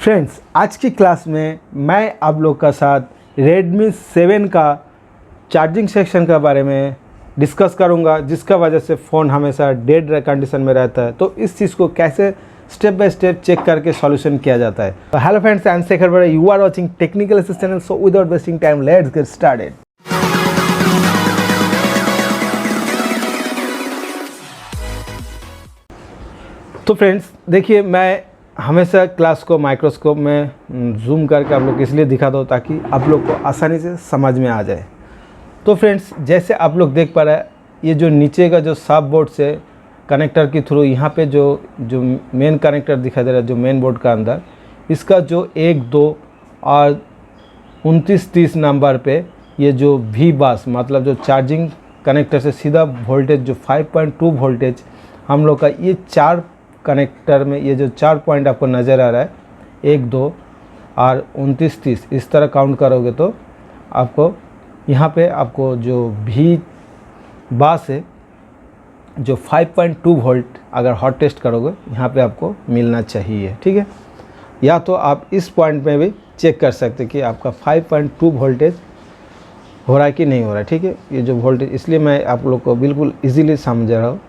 Friends, आज की class में मैं आप लोग का साथ Redmi 7 का चार्जिंग सेक्शन के बारे में डिस्कस करूंगा, जिसका वजह से फ़ोन हमेशा डेड कंडीशन में रहता है। तो इस चीज़ को कैसे स्टेप बाय स्टेप चेक करके सॉल्यूशन किया जाता है। तो hello friends, I am Shekhar बड़ा, you are watching technical assist channel. So without wasting time let's get started. तो फ्रेंड्स देखिए, मैं हमेशा क्लास को माइक्रोस्कोप में जूम करके आप लोग इसलिए दिखाता हूँ ताकि आप लोग को आसानी से समझ में आ जाए। तो फ्रेंड्स, जैसे आप लोग देख पा रहे हैं, ये जो नीचे का जो सब बोर्ड से कनेक्टर के थ्रू यहाँ पे जो मेन कनेक्टर दिखाई दे रहा है, जो मेन बोर्ड का अंदर, इसका जो 1, 2 और 29, 30 नंबर पे ये जो वी बास मतलब जो चार्जिंग कनेक्टर से सीधा वोल्टेज जो 5.2 वोल्टेज हम लोग का, ये 4 कनेक्टर में ये जो 4 पॉइंट आपको नज़र आ रहा है, 1, 2 और 29, 30, इस तरह काउंट करोगे तो आपको यहाँ पे आपको जो भी बास है जो 5.2 वोल्ट अगर हॉट टेस्ट करोगे यहाँ पे आपको मिलना चाहिए। ठीक है, या तो आप इस पॉइंट में भी चेक कर सकते कि आपका 5.2 वोल्टेज हो रहा है कि नहीं हो रहा है। ठीक है, ये जो वोल्टेज, इसलिए मैं आप लोग को बिल्कुल इजीली समझा रहा हूँ।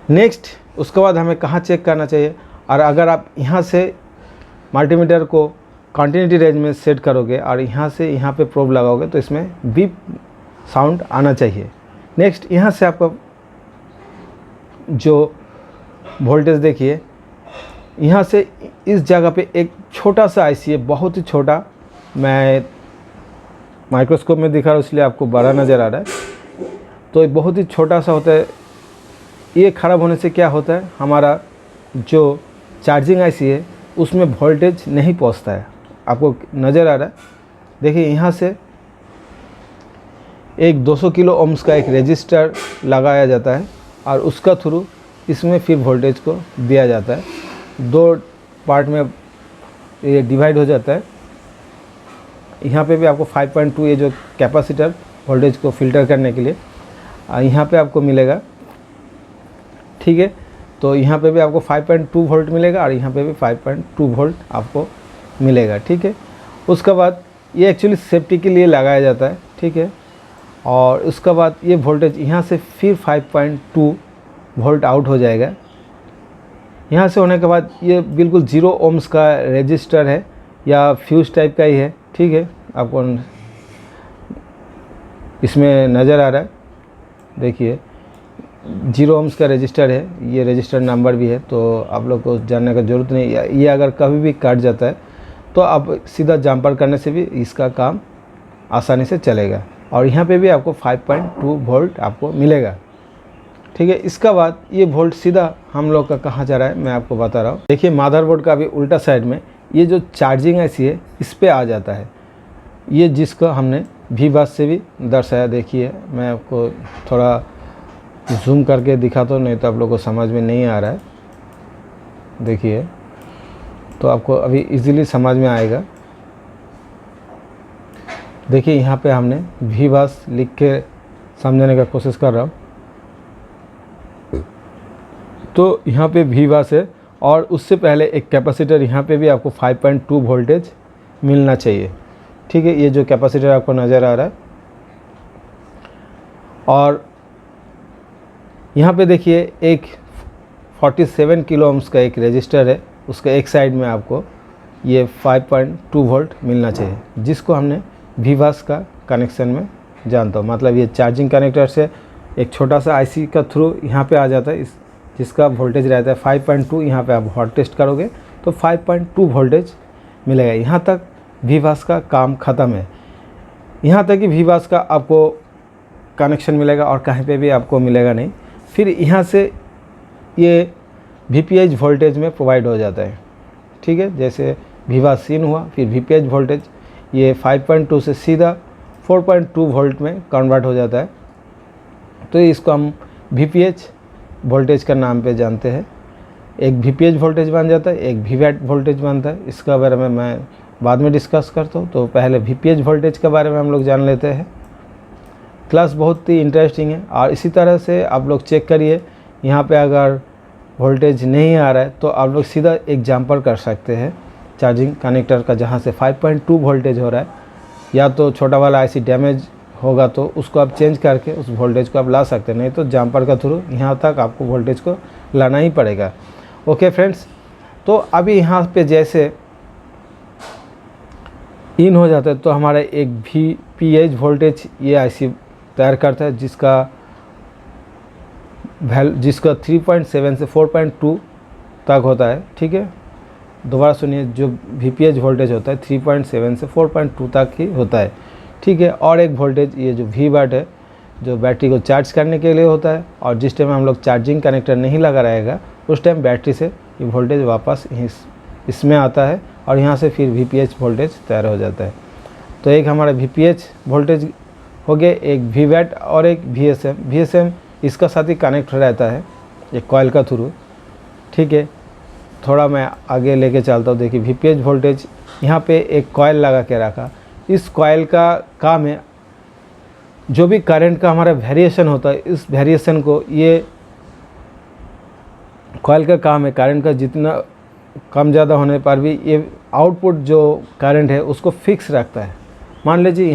नेक्स्ट, उसके बाद हमें कहाँ चेक करना चाहिए, और अगर आप यहाँ से मल्टीमीटर को कंटिन्यूटी रेंज में सेट करोगे और यहाँ से यहाँ पे प्रोब लगाओगे तो इसमें बीप साउंड आना चाहिए। नेक्स्ट, यहाँ से आपका जो वोल्टेज देखिए, यहाँ से इस जगह पे एक छोटा सा आईसी है, बहुत ही छोटा, मैं माइक्रोस्कोप में दिखा रहा हूँ इसलिए आपको बड़ा नज़र आ रहा है। तो ये बहुत ही छोटा सा होता है। ये ख़राब होने से क्या होता है, हमारा जो चार्जिंग आईसी है उसमें वोल्टेज नहीं पहुंचता है। आपको नज़र आ रहा है, देखिए यहाँ से एक 200 किलो ओम्स का एक रेजिस्टर लगाया जाता है और उसका थ्रू इसमें फिर वोल्टेज को दिया जाता है। 2 पार्ट में ये डिवाइड हो जाता है। यहाँ पे भी आपको 5.2 ये जो कैपेसिटर वोल्टेज को फिल्टर करने के लिए यहाँ पे आपको मिलेगा। ठीक है, तो यहाँ पे भी आपको 5.2 वोल्ट मिलेगा और यहाँ पे भी 5.2 वोल्ट आपको मिलेगा। ठीक है, उसके बाद ये एक्चुअली सेफ्टी के लिए लगाया जाता है। ठीक है, और उसके बाद ये वोल्टेज यहाँ से फिर 5.2 वोल्ट आउट हो जाएगा। यहाँ से होने के बाद ये बिल्कुल 0 ओम्स का रेजिस्टर है या फ्यूज टाइप का ही है। ठीक है, आपको इसमें नज़र आ रहा है, देखिए 0 ओम्स का रजिस्टर है, ये रजिस्टर नंबर भी है, तो आप लोग को जानने का ज़रूरत नहीं। ये अगर कभी भी कट जाता है तो आप सीधा जंपर करने से भी इसका काम आसानी से चलेगा। और यहाँ पे भी आपको 5.2 वोल्ट आपको मिलेगा। ठीक है, इसका बाद ये वोल्ट सीधा हम लोग का कहाँ जा रहा है मैं आपको बता रहा हूँ। देखिए, मदरबोर्ड का भी उल्टा साइड में ये जो चार्जिंग आईसी है इस पर आ जाता है, ये जिसको हमने वी बास से भी दर्शाया। देखिए, मैं आपको थोड़ा जूम करके दिखाता हूँ, नहीं तो आप लोग को समझ में नहीं आ रहा है। देखिए, तो आपको अभी इजीली समझ में आएगा। देखिए, यहाँ पे हमने वी बास लिख के समझाने का कोशिश कर रहा हूँ। तो यहाँ पे वी बास है और उससे पहले एक कैपेसिटर, यहाँ पे भी आपको 5.2 वोल्टेज मिलना चाहिए। ठीक है, ये जो कैपेसिटर आपको नज़र आ रहा है, और यहाँ पे देखिए एक 47 किलो ओम्स का एक रेजिस्टर है, उसका एक साइड में आपको ये 5.2 वोल्ट मिलना चाहिए, जिसको हमने वी बास का कनेक्शन में जानता हूँ। मतलब ये चार्जिंग कनेक्टर से एक छोटा सा आईसी का थ्रू यहाँ पे आ जाता है, जिसका वोल्टेज रहता है 5.2। यहाँ पे आप हॉट टेस्ट करोगे तो 5.2 वोल्टेज मिलेगा। यहाँ तक वी बास का काम ख़त्म है। यहाँ तक कि वी बास का आपको कनेक्शन मिलेगा और कहीं पे भी आपको मिलेगा नहीं। फिर यहाँ से ये VPH वोल्टेज में प्रोवाइड हो जाता है। ठीक है, जैसे वी बास सीन हुआ, फिर VPH वोल्टेज ये 5.2 से सीधा 4.2 वोल्ट में कन्वर्ट हो जाता है। तो इसको हम VPH वोल्टेज का नाम पे जानते हैं। एक VPH वोल्टेज बन जाता है, एक VWAT वोल्टेज बनता है। इसका बारे में मैं बाद में डिस्कस करता हूँ। तो पहले VPH वोल्टेज के बारे में हम लोग जान लेते हैं। क्लास बहुत ही इंटरेस्टिंग है और इसी तरह से आप लोग चेक करिए। यहाँ पे अगर वोल्टेज नहीं आ रहा है तो आप लोग सीधा एक जंपर कर सकते हैं। चार्जिंग कनेक्टर का, जहाँ से 5.2 वोल्टेज हो रहा है, या तो छोटा वाला आईसी डैमेज होगा तो उसको आप चेंज करके उस वोल्टेज को आप ला सकते हैं, नहीं तो जम्पर का थ्रू यहाँ तक आपको वोल्टेज को लाना ही पड़ेगा। ओके फ्रेंड्स, तो अभी यहाँ पे जैसे इन हो जाता है तो हमारा एक VPH वोल्टेज ये आईसी तैयार करता है, जिसका 3.7 से 4.2 तक होता है। ठीक है, दोबारा सुनिए, जो VPH वोल्टेज होता है 3.7 से 4.2 तक ही होता है। ठीक है, और एक वोल्टेज ये जो V वाट है, जो बैटरी को चार्ज करने के लिए होता है, और जिस टाइम हम लोग चार्जिंग कनेक्टर नहीं लगा रहेगा उस टाइम बैटरी से ये वोल्टेज वापस इसमें आता है और यहाँ से फिर VPH वोल्टेज तैयार हो जाता है। तो एक हमारा VPH वोल्टेज हो गया, एक V वाट और एक VSM इसका साथ ही कनेक्ट रहता है एक कॉइल का थ्रू। ठीक है, थोड़ा मैं आगे लेके चलता हूँ। देखिए VPH वोल्टेज यहाँ पे एक कॉइल लगा के रखा, इस कॉइल का काम है जो भी करंट का हमारा वेरिएशन होता है, इस वेरिएशन को, ये कॉइल का काम है करंट का जितना कम ज़्यादा होने पर भी ये आउटपुट जो करंट है उसको फिक्स रखता है। मान लीजिए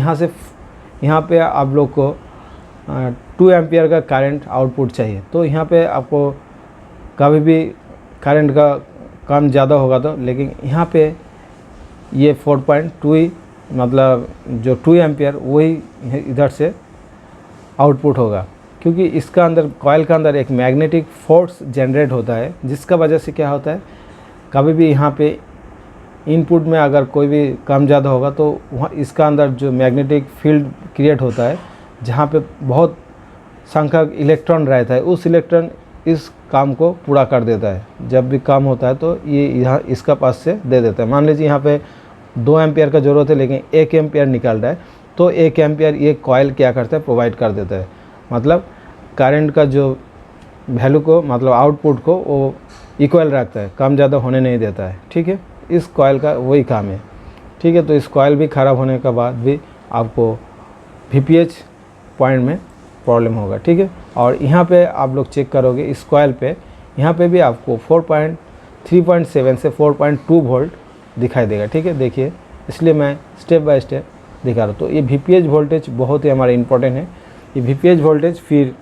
यहाँ पे आप लोग को 2 एम्पियर का करंट आउटपुट चाहिए, तो यहाँ पे आपको कभी भी करंट का कम ज़्यादा होगा तो, लेकिन यहाँ पे ये 4.2 ही, मतलब जो 2 एम्पियर वही इधर से आउटपुट होगा, क्योंकि इसका अंदर कॉइल का अंदर एक मैग्नेटिक फोर्स जनरेट होता है, जिसका वजह से क्या होता है, कभी भी यहाँ पे इनपुट में अगर कोई भी कम ज़्यादा होगा तो वहाँ इसका अंदर जो मैग्नेटिक फील्ड क्रिएट होता है, जहाँ पे बहुत संख्यक इलेक्ट्रॉन रहता है, उस इलेक्ट्रॉन इस काम को पूरा कर देता है। जब भी काम होता है तो ये यहाँ इसका पास से दे देता है। मान लीजिए यहाँ पे 2 एम्पियर का ज़रूरत है लेकिन 1 एम्पियर निकल रहा है, तो 1 एम्पियर ये कॉइल क्या करता है, प्रोवाइड कर देता है। मतलब करंट का जो वैल्यू को, मतलब आउटपुट को वो इक्वल रखता है, कम ज़्यादा होने नहीं देता है। ठीक है, इस कॉइल का वही काम है। ठीक है, तो इस कॉइल भी ख़राब होने के बाद भी आपको VPH पॉइंट में प्रॉब्लम होगा। ठीक है, और यहाँ पे आप लोग चेक करोगे इस कॉइल पे, यहाँ पे भी आपको 3.7 से 4.2 वोल्ट दिखाई देगा। ठीक है, देखिए, इसलिए मैं स्टेप बाय स्टेप दिखा रहा हूँ। तो ये VPH वोल्टेज बहुत ही हमारा इम्पोर्टेंट है। ये VPH वोल्टेज फिर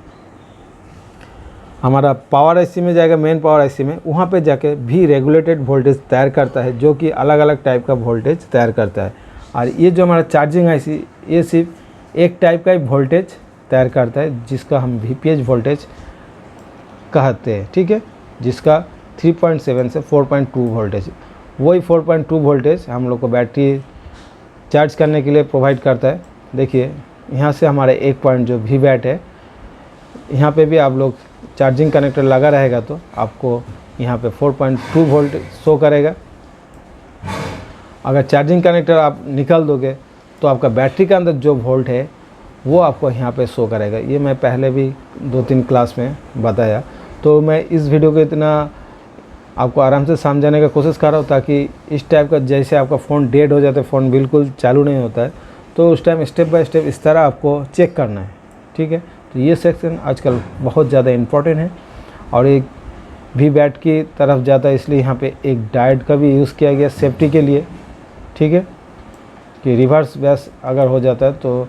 हमारा पावर आईसी में जाएगा, मेन पावर आईसी में, वहाँ पे जाके भी रेगुलेटेड वोल्टेज तैयार करता है, जो कि अलग अलग टाइप का वोल्टेज तैयार करता है। और ये जो हमारा चार्जिंग आईसी, ये सिर्फ एक टाइप का ही वोल्टेज तैयार करता है, जिसका हम VPH वोल्टेज कहते हैं। ठीक है, जिसका 3.7 से 4.2 वोल्टेज, वही 4.2 वोल्टेज हम लोग को बैटरी चार्ज करने के लिए प्रोवाइड करता है। देखिए यहाँ से हमारा एक पॉइंट जो V वाट है, यहाँ पे भी आप लोग चार्जिंग कनेक्टर लगा रहेगा तो आपको यहाँ पे 4.2 वोल्ट शो करेगा। अगर चार्जिंग कनेक्टर आप निकाल दोगे तो आपका बैटरी के अंदर जो वोल्ट है वो आपको यहाँ पे शो करेगा। ये मैं पहले भी 2-3 क्लास में बताया, तो मैं इस वीडियो को इतना आपको आराम से समझाने का कोशिश कर रहा हूँ, ताकि इस टाइप का, जैसे आपका फ़ोन डेड हो जाता है, फ़ोन बिल्कुल चालू नहीं होता है, तो उस टाइम स्टेप बाय स्टेप इस तरह आपको चेक करना है। ठीक है, तो ये सेक्शन आजकल बहुत ज़्यादा इम्पोर्टेंट है और एक V वाट की तरफ जाता है, इसलिए यहाँ पे एक डायोड का भी यूज़ किया गया सेफ्टी के लिए। ठीक है, कि रिवर्स बैस अगर हो जाता है तो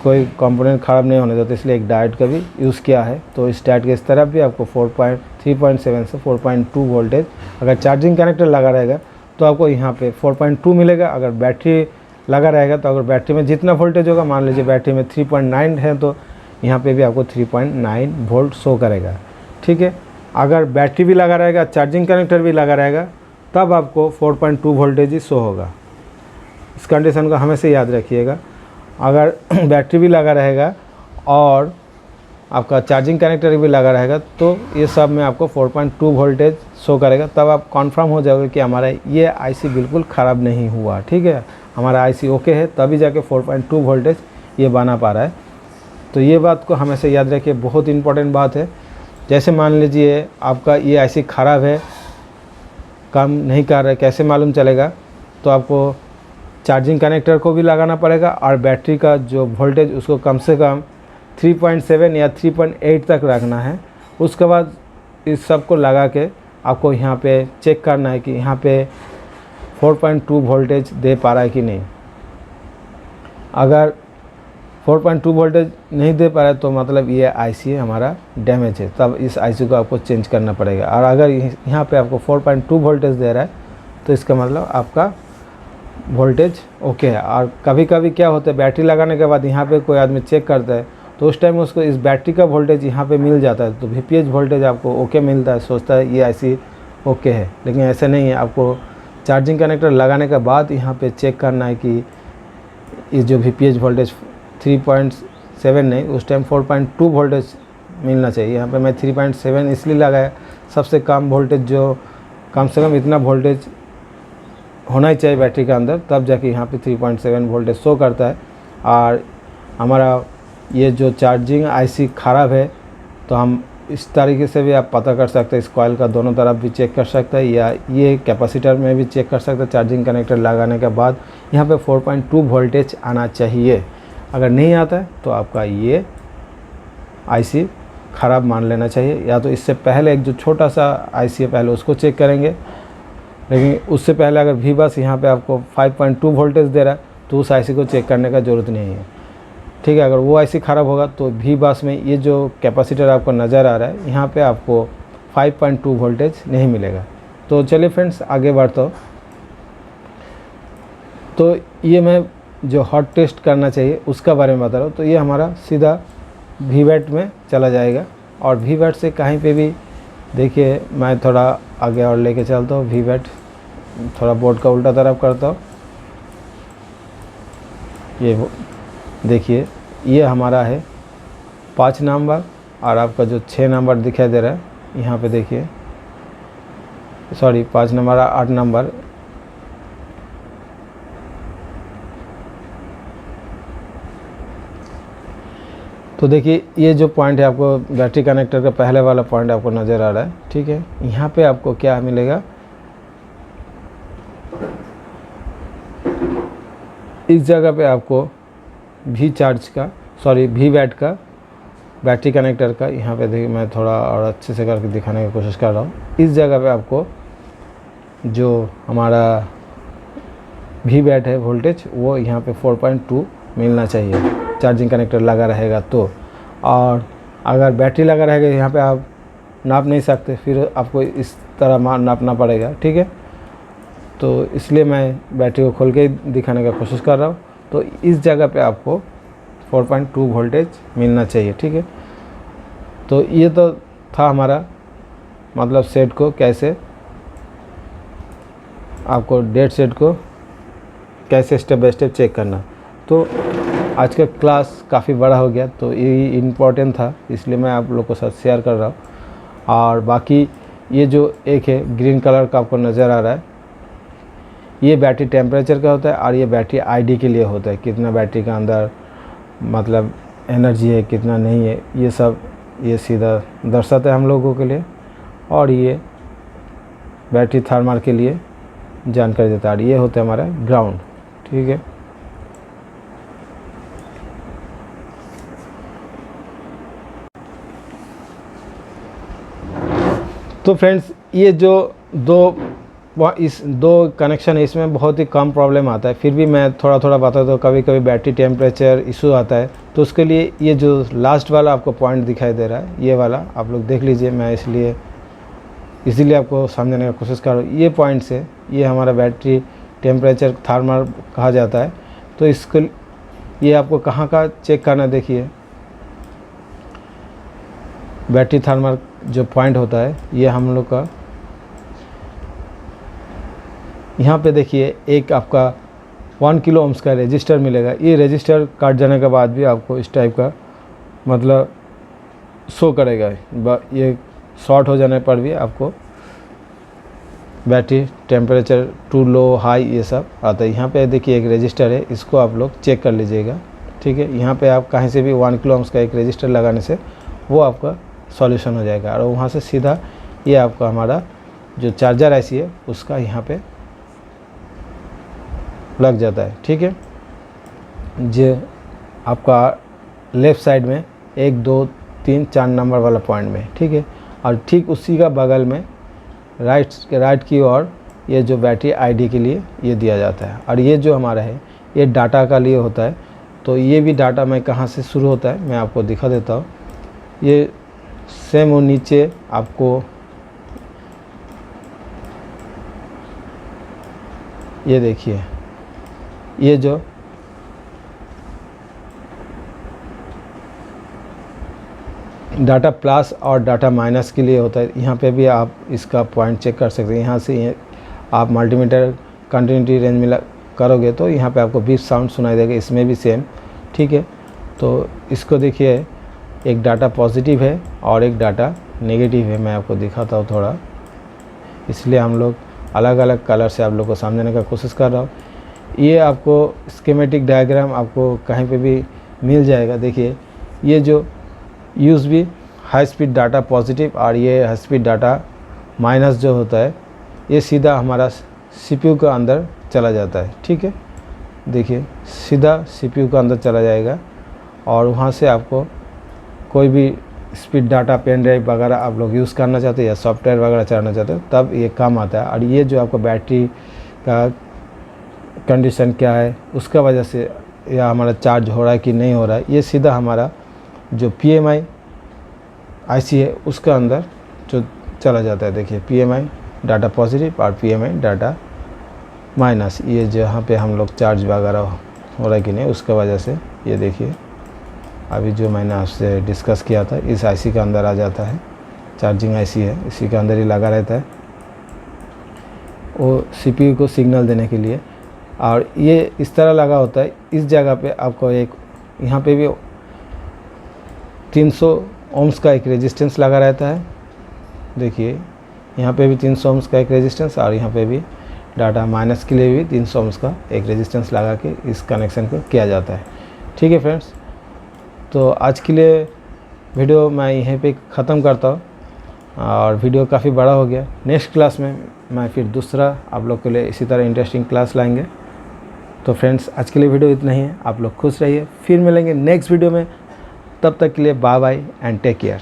कोई कंपोनेंट ख़राब नहीं होने देता, इसलिए एक डायोड का भी यूज़ किया है। तो इस डायोड के इस तरफ भी आपको 3.7 से 4.2 वोल्टेज, अगर चार्जिंग कनेक्टर लगा रहेगा तो आपको यहाँ पे 4.2 मिलेगा। अगर बैटरी लगा रहेगा तो अगर बैटरी में जितना वोल्टेज होगा, मान लीजिए बैटरी में 3.9 है तो यहाँ पे भी आपको 3.9 वोल्ट शो करेगा। ठीक है, अगर बैटरी भी लगा रहेगा, चार्जिंग कनेक्टर भी लगा रहेगा, तब आपको 4.2 वोल्टेज ही शो होगा। इस कंडीशन को हमेशा याद रखिएगा। अगर बैटरी भी लगा रहेगा और आपका चार्जिंग कनेक्टर भी लगा रहेगा तो ये सब में आपको 4.2 वोल्टेज शो करेगा, तब आप कंफर्म हो जाओगे कि हमारा ये आईसी बिल्कुल ख़राब नहीं हुआ। ठीक है, हमारा आईसी ओके है, तभी जाके 4.2 वोल्टेज ये बना पा रहा है। तो ये बात को हमेशा याद रखिए, बहुत इंपॉर्टेंट बात है। जैसे मान लीजिए आपका ये आईसी ख़राब है, काम नहीं कर रहा है, कैसे मालूम चलेगा? तो आपको चार्जिंग कनेक्टर को भी लगाना पड़ेगा और बैटरी का जो वोल्टेज उसको कम से कम 3.7 या 3.8 तक रखना है। उसके बाद इस सब को लगा के आपको यहाँ पे चेक करना है कि यहाँ पे 4.2 वोल्टेज दे पा रहा है कि नहीं। अगर 4.2 वोल्टेज नहीं दे पा रहा है तो मतलब ये आईसी हमारा डैमेज है, तब इस आईसी को आपको चेंज करना पड़ेगा। और अगर यहाँ पे आपको 4.2 वोल्टेज दे रहा है तो इसका मतलब आपका वोल्टेज ओके है। और कभी कभी क्या होता है, बैटरी लगाने के बाद यहाँ पे कोई आदमी चेक करता है तो उस टाइम उसको इस बैटरी का वोल्टेज यहाँ पे मिल जाता है, तो वीपीएच वोल्टेज आपको ओके मिलता है, सोचता है ये आईसी ओके है। लेकिन ऐसे नहीं है, आपको चार्जिंग कनेक्टर लगाने के बाद यहाँ पे चेक करना है कि ये जो वीपीएच वोल्टेज 3.7 नहीं, उस टाइम 4.2 वोल्टेज मिलना चाहिए। यहाँ पे मैं 3.7 इसलिए लगाया, सबसे कम वोल्टेज जो कम से कम इतना वोल्टेज होना ही चाहिए बैटरी के अंदर, तब जाके यहाँ पे 3.7 वोल्टेज शो करता है। और हमारा ये जो चार्जिंग आईसी ख़राब है तो हम इस तरीके से भी आप पता कर सकते हैं, इस कॉइल का दोनों तरफ भी चेक कर सकते हैं, या ये कैपेसिटर में भी चेक कर सकते हैं। चार्जिंग कनेक्टर लगाने के बाद यहाँ पे 4.2 वोल्टेज आना चाहिए। अगर नहीं आता है तो आपका ये आईसी ख़राब मान लेना चाहिए, या तो इससे पहले एक जो छोटा सा आईसी है पहले उसको चेक करेंगे। लेकिन उससे पहले अगर वी बस यहाँ पे आपको 5.2 वोल्टेज दे रहा है तो उस आईसी को चेक करने का ज़रूरत नहीं है, ठीक है। अगर वो आईसी ख़राब होगा तो वी बस में ये जो कैपेसिटर आपको नज़र आ रहा है यहाँ पे आपको 5.2 वोल्टेज नहीं मिलेगा। तो चलिए फ्रेंड्स आगे बढ़ता हूँ। तो ये मैं जो हॉट टेस्ट करना चाहिए उसका बारे में बता रहा हूँ। तो ये हमारा सीधा वीवैट में चला जाएगा, और वीवैट से कहीं पे भी देखिए, मैं थोड़ा आगे और लेके चलता हूँ। वीवैट थोड़ा बोर्ड का उल्टा तरफ करता हूँ। ये देखिए, ये हमारा है 5 नंबर, और आपका जो 6 नंबर दिखाई दे रहा है यहाँ पे देखिए, सॉरी 5 नंबर 8 नंबर, तो देखिए ये जो पॉइंट है आपको बैटरी कनेक्टर का पहले वाला पॉइंट आपको नज़र आ रहा है, ठीक है। यहाँ पे आपको क्या मिलेगा, इस जगह पे आपको वी चार्ज का, सॉरी वीवैट का बैटरी कनेक्टर का, यहाँ पे देखिए मैं थोड़ा और अच्छे से करके दिखाने की कोशिश कर रहा हूँ। इस जगह पे आपको जो हमारा वीवैट है वोल्टेज वो यहाँ पे 4.2 मिलना चाहिए, चार्जिंग कनेक्टर लगा रहेगा तो। और अगर बैटरी लगा रहेगा यहाँ पे आप नाप नहीं सकते, फिर आपको इस तरह नापना पड़ेगा, ठीक है। तो इसलिए मैं बैटरी को खोल के दिखाने का कोशिश कर रहा हूँ। तो इस जगह पे आपको 4.2 वोल्टेज मिलना चाहिए, ठीक है। तो ये तो था हमारा मतलब सेट को कैसे, आपको डेट सेट को कैसे स्टेप बाय स्टेप चेक करना। तो आज का क्लास काफ़ी बड़ा हो गया, तो ये इम्पोर्टेंट था इसलिए मैं आप लोग को साथ शेयर कर रहा हूँ। और बाकी ये जो एक है ग्रीन कलर का आपको नज़र आ रहा है, ये बैटरी टेम्परेचर का होता है, और ये बैटरी आईडी के लिए होता है, कितना बैटरी का अंदर मतलब एनर्जी है कितना नहीं है, ये सब ये सीधा दर्शाता है हम लोगों के लिए। और ये बैटरी थर्मल के लिए जानकारी देता है, और ये होता है हमारा ग्राउंड, ठीक है। तो फ्रेंड्स ये जो इस दो कनेक्शन है इसमें बहुत ही कम प्रॉब्लम आता है, फिर भी मैं थोड़ा थोड़ा बताता हूँ। कभी कभी बैटरी टेम्परेचर इशू आता है, तो उसके लिए ये जो लास्ट वाला आपको पॉइंट दिखाई दे रहा है ये वाला आप लोग देख लीजिए, मैं इसीलिए आपको समझाने की कोशिश कर रहा हूँ। ये पॉइंट से ये हमारा बैटरी टेम्परेचर थर्मल कहा जाता है। तो इसको ये आपको कहाँ का चेक करना, देखिए बैटरी थर्मल जो पॉइंट होता है ये हम लोग का यहाँ पे देखिए एक आपका 1 किलो ओम्स का रजिस्टर मिलेगा। ये रजिस्टर काट जाने के बाद भी आपको इस टाइप का मतलब शो करेगा। ये शॉर्ट हो जाने पर भी आपको battery temperature too low high ये सब आता है। यहाँ पे देखिए एक रजिस्टर है, इसको आप लोग चेक कर लीजिएगा, ठीक है। यहाँ पे आप कहीं से भी 1 किलो ओम्स का एक रजिस्टर लगाने से वो आपका सॉल्यूशन हो जाएगा, और वहाँ से सीधा ये आपका हमारा जो चार्जर आईसी है उसका यहाँ पे लग जाता है, ठीक है। जो आपका लेफ़्ट साइड में 1 2 3 4 नंबर वाला पॉइंट में, ठीक है। और ठीक उसी का बगल में राइट की ओर ये जो बैटरी आईडी के लिए ये दिया जाता है। और ये जो हमारा है ये डाटा का लिए होता है। तो ये भी डाटा मैं कहाँ से शुरू होता है मैं आपको दिखा देता हूँ। ये सेम वो नीचे आपको ये देखिए, ये जो डाटा प्लस और डाटा माइनस के लिए होता है। यहाँ पे भी आप इसका पॉइंट चेक कर सकते हैं। यहाँ से आप मल्टीमीटर कंटिन्यूटी रेंज में करोगे तो यहाँ पे आपको बीप साउंड सुनाई देगा। इसमें भी सेम, ठीक है। तो इसको देखिए, एक डाटा पॉजिटिव है और एक डाटा नेगेटिव है। मैं आपको दिखाता हूँ थोड़ा, इसलिए हम लोग अलग अलग कलर से आप लोग को समझने का कोशिश कर रहा हूँ। ये आपको स्कीमेटिक डायग्राम आपको कहीं पे भी मिल जाएगा। देखिए, ये जो USB high speed data positive और ये हाई स्पीड डाटा माइनस जो होता है ये सीधा हमारा सीपीयू के अंदर चला जाता है, ठीक है। देखिए, सीधा सीपीयू के अंदर चला जाएगा और वहाँ से आपको कोई भी स्पीड डाटा पेन ड्राइव वगैरह आप लोग यूज़ करना चाहते हैं या सॉफ्टवेयर वगैरह चलाना चाहते हैं तब ये काम आता है। और ये जो आपको बैटरी का कंडीशन क्या है उसका वजह से या हमारा चार्ज हो रहा है कि नहीं हो रहा है, ये सीधा हमारा जो PMI IC है उसका अंदर जो चला जाता है। देखिए, PMI डाटा पॉजिटिव और PMI डाटा माइनस, ये जहाँ पे हम लोग चार्ज वगैरह हो रहा है कि नहीं उसका वजह से ये देखिए अभी जो मैंने आपसे डिस्कस किया था इस IC के अंदर आ जाता है। चार्जिंग IC है, इसी के अंदर ही लगा रहता है वो CPU को सिग्नल देने के लिए। और ये इस तरह लगा होता है। इस जगह पे आपको एक यहाँ पे भी 300 ओम्स का एक रेजिस्टेंस लगा रहता है। देखिए, यहाँ पे भी 300 ओम्स का एक रेजिस्टेंस और यहाँ पे भी डाटा माइनस के लिए भी 300 ओम्स का एक रेजिस्टेंस लगा के इस कनेक्शन को किया जाता है, ठीक है फ्रेंड्स। तो आज के लिए वीडियो मैं यहीं पे ख़त्म करता हूँ और वीडियो काफ़ी बड़ा हो गया। नेक्स्ट क्लास में मैं फिर दूसरा आप लोग के लिए इसी तरह इंटरेस्टिंग क्लास लाएंगे। तो फ्रेंड्स, आज के लिए वीडियो इतना ही है। आप लोग खुश रहिए, फिर मिलेंगे नेक्स्ट वीडियो में। तब तक के लिए bye bye and take care.